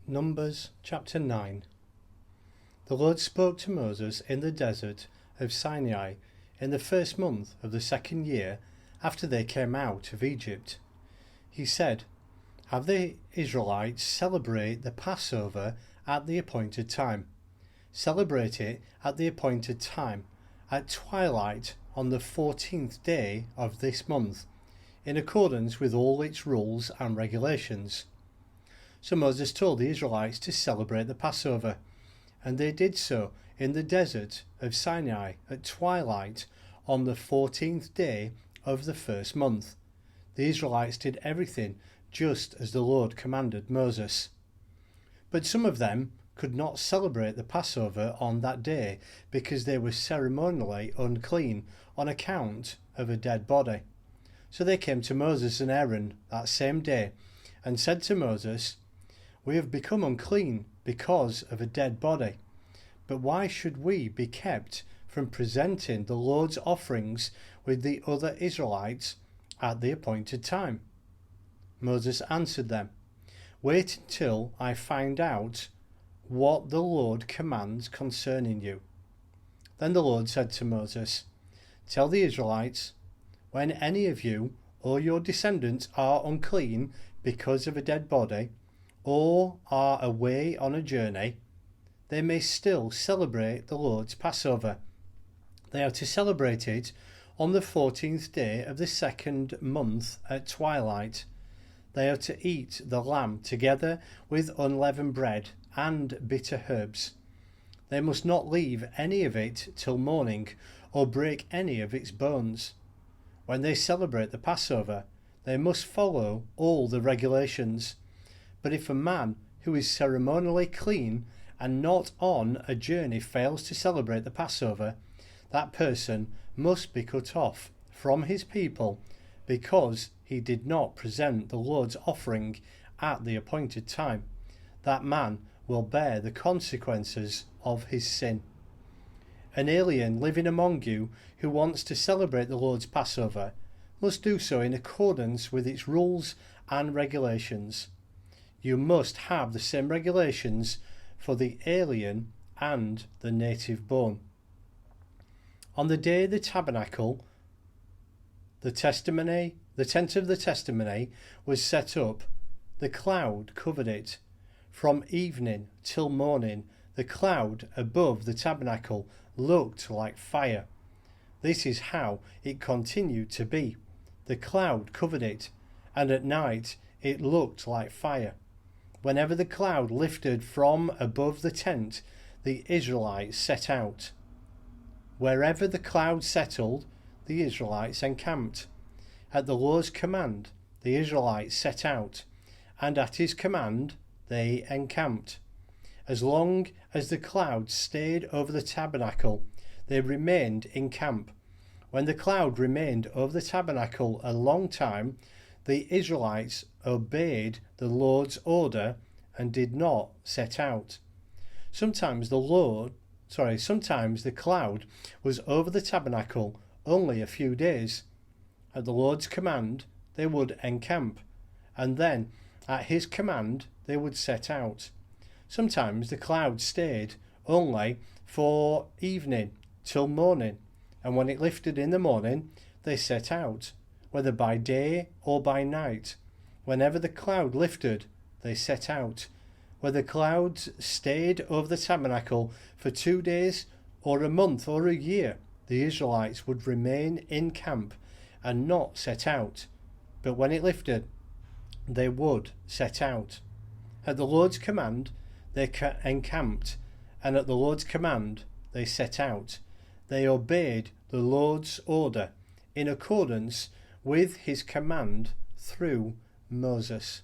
Numbers chapter 9. The Lord spoke to Moses in the desert of Sinai in the first month of the second year after they came out of Egypt. He said, "Have the Israelites celebrate the Passover at the appointed time. Celebrate it at the appointed time, at twilight on the 14th day of this month, in accordance with all its rules and regulations." So Moses told the Israelites to celebrate the Passover, and they did so in the desert of Sinai at twilight on the 14th day of the first month. The Israelites did everything just as the Lord commanded Moses. But some of them could not celebrate the Passover on that day because they were ceremonially unclean on account of a dead body. So they came to Moses and Aaron that same day and said to Moses, "We have become unclean because of a dead body. But why should we be kept from presenting the Lord's offerings with the other Israelites at the appointed time?" Moses answered them, "Wait until I find out what the Lord commands concerning you." Then the Lord said to Moses, "Tell the Israelites, when any of you or your descendants are unclean because of a dead body, or are away on a journey, they may still celebrate the Lord's Passover. They are to celebrate it on the 14th day of the second month at twilight. They are to eat the lamb together with unleavened bread and bitter herbs. They must not leave any of it till morning, or break any of its bones. When they celebrate the Passover, they must follow all the regulations. But if a man who is ceremonially clean and not on a journey fails to celebrate the Passover, that person must be cut off from his people because he did not present the Lord's offering at the appointed time. That man will bear the consequences of his sin. An alien living among you who wants to celebrate the Lord's Passover must do so in accordance with its rules and regulations. You must have the same regulations for the alien and the native born. On the day the tabernacle, the tent of the testimony was set up, the cloud covered it. From evening till morning, the cloud above the tabernacle looked like fire. This is how it continued to be. The cloud covered it, and at night it looked like fire. Whenever the cloud lifted from above the tent, the Israelites set out. Wherever the cloud settled, the Israelites encamped. At the Lord's command, the Israelites set out, and at his command, they encamped. As long as the cloud stayed over the tabernacle, they remained in camp. When the cloud remained over the tabernacle a long time, the Israelites obeyed the Lord's order and did not set out. Sometimes the cloud was over the tabernacle only a few days. At the Lord's command, they would encamp, and then at his command they would set out. Sometimes the cloud stayed only for evening till morning, and when it lifted in the morning, they set out, whether by day or by night. Whenever the cloud lifted, they set out. Whether clouds stayed over the tabernacle for 2 days or a month or a year, the Israelites would remain in camp and not set out. But when it lifted, they would set out. At the Lord's command, they encamped, and at the Lord's command, they set out. They obeyed the Lord's order in accordance with his command through Moses.